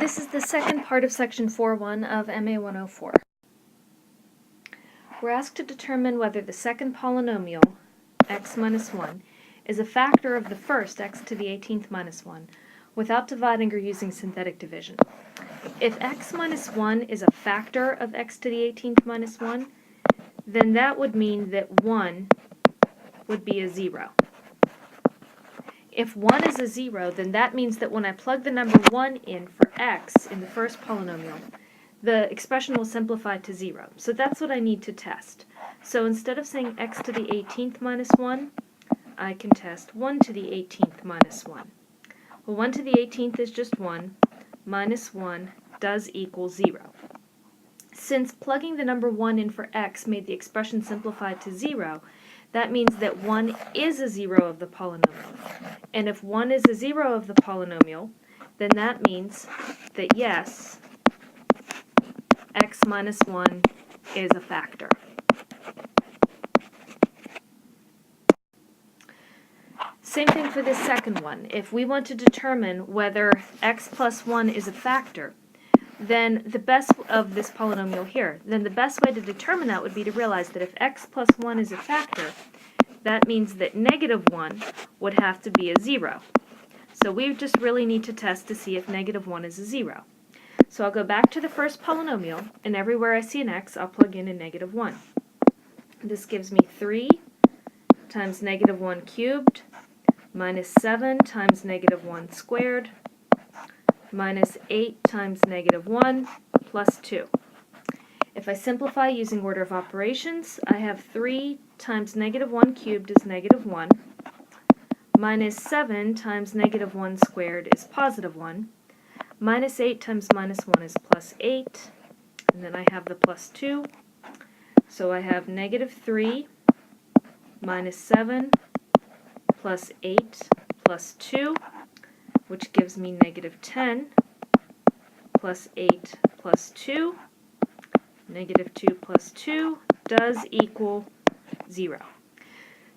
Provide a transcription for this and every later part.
This is the second part of section 4.1 of MA 104. We're asked to determine whether the second polynomial, x minus 1, is a factor of the first, x to the 18th minus 1, without dividing or using synthetic division. If x minus 1 is a factor of x to the 18th minus 1, then that would mean that 1 would be a 0. If 1 is a 0, then that means that when I plug the number 1 in for x in the first polynomial, the expression will simplify to 0. So that's what I need to test. So instead of saying x to the 18th minus 1, I can test 1 to the 18th minus 1. Well, 1 to the 18th is just 1, minus 1 does equal 0. Since plugging the number 1 in for x made the expression simplify to 0, that means that 1 is a 0 of the polynomial. And if 1 is a 0 of the polynomial, then that means that yes, x minus 1 is a factor. Same thing for this second one. If we want to determine whether x plus 1 is a factor, then the best of this polynomial here, then the best way to determine that would be to realize that if x plus 1 is a factor, that means that negative 1 would have to be a 0. So we just really need to test to see if negative 1 is a 0. So I'll go back to the first polynomial, and everywhere I see an x, I'll plug in a negative 1. This gives me 3 times negative 1 cubed minus 7 times negative 1 squared minus 8 times negative 1 plus 2. If I simplify using order of operations, I have 3 times negative 1 cubed is negative 1, minus 7 times negative 1 squared is positive 1, minus 8 times minus 1 is plus 8, and then I have the plus 2. So I have negative 3 minus 7 plus 8 plus 2, which gives me negative 10 plus 8 plus 2. Negative 2 plus 2 does equal 0.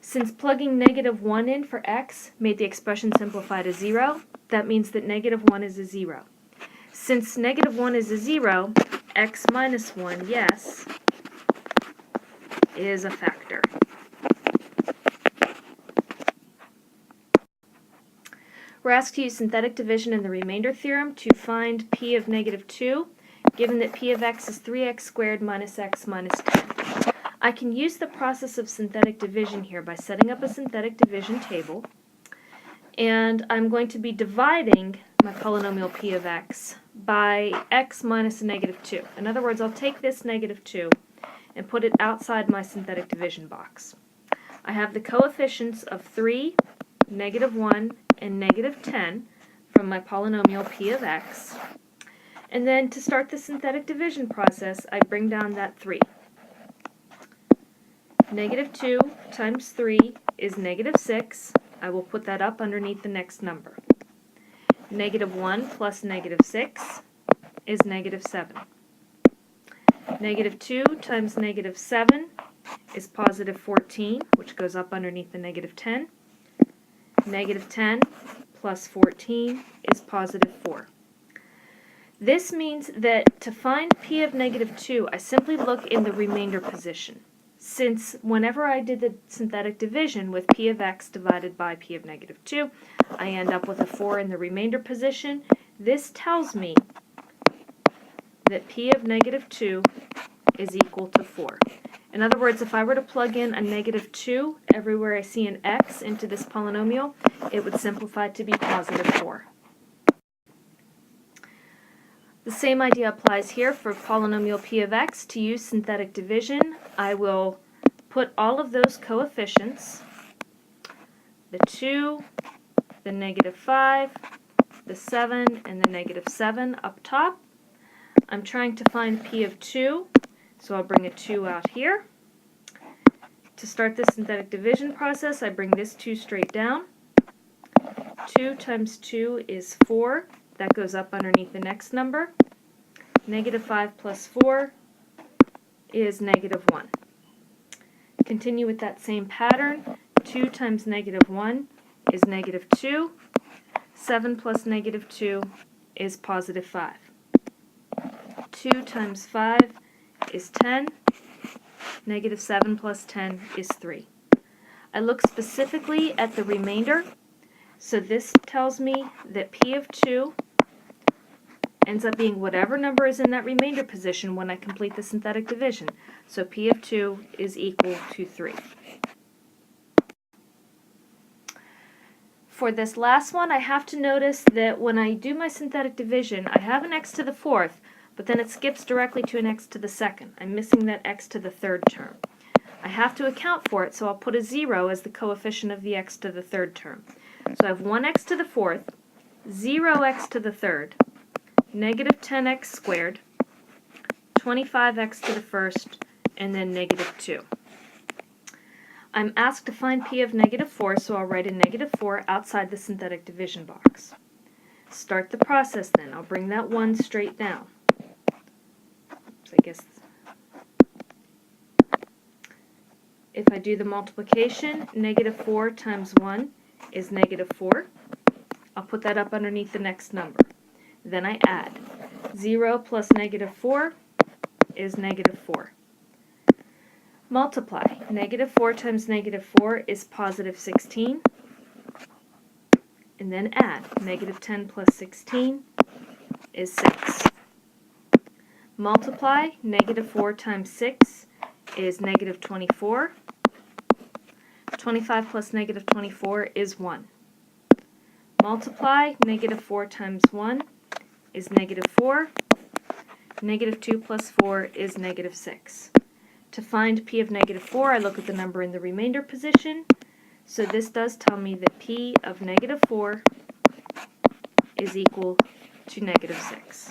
Since plugging negative 1 in for x made the expression simplify to 0, that means that negative 1 is a 0. Since negative 1 is a 0, x minus 1, yes, is a factor. We're asked to use synthetic division in the remainder theorem to find p of negative 2, given that p of x is 3x squared minus x minus 10. I can use the process of synthetic division here by setting up a synthetic division table, and I'm going to be dividing my polynomial p of x by x minus a negative 2. In other words, I'll take this negative 2 and put it outside my synthetic division box. I have the coefficients of 3, negative 1, and negative 10 from my polynomial p of x. And then to start the synthetic division process, I bring down that 3. Negative 2 times 3 is negative 6. I will put that up underneath the next number. Negative 1 plus negative 6 is negative 7. Negative 2 times negative 7 is positive 14, which goes up underneath the negative 10. Negative 10 plus 14 is positive 4. This means that to find p of negative 2, I simply look in the remainder position. Since whenever I did the synthetic division with p of x divided by p of negative 2, I end up with a 4 in the remainder position, this tells me that p of negative 2 is equal to 4. In other words, if I were to plug in a negative 2 everywhere I see an x into this polynomial, it would simplify to be positive 4. The same idea applies here for polynomial p of x. To use synthetic division, I will put all of those coefficients, the 2, the negative 5, the 7, and the negative 7 up top. I'm trying to find p of 2, so I'll bring a 2 out here. To start the synthetic division process, I bring this 2 straight down. 2 times 2 is 4. That goes up underneath the next number. Negative 5 plus 4 is negative 1. Continue with that same pattern. 2 times negative 1 is negative 2. 7 plus negative 2 is positive 5. 2 times 5 is 10. Negative 7 plus 10 is 3. I look specifically at the remainder, so this tells me that P of 2 ends up being whatever number is in that remainder position when I complete the synthetic division. So P of 2 is equal to 3. For this last one, I have to notice that when I do my synthetic division, I have an x to the fourth, but then it skips directly to an x to the second. I'm missing that x to the third term. I have to account for it, so I'll put a 0 as the coefficient of the x to the third term. So I have 1x to the fourth, 0x to the third, negative 10x squared, 25x to the first, and then negative 2. I'm asked to find P of negative 4, so I'll write a negative 4 outside the synthetic division box. Start the process then. I'll bring that 1 straight down. Oops, I guess if I do the multiplication, negative 4 times 1 is negative 4. I'll put that up underneath the next number. Then I add. 0 plus negative 4 is negative 4. Multiply. Negative 4 times negative 4 is positive 16. And then add. Negative 10 plus 16 is 6. Multiply. Negative 4 times 6 is negative 24. 25 plus negative 24 is 1. Multiply. Negative 4 times 1 is negative 4. Negative 2 plus 4 is negative 6. To find P of negative 4, I look at the number in the remainder position. So this does tell me that P of negative 4 is equal to negative 6.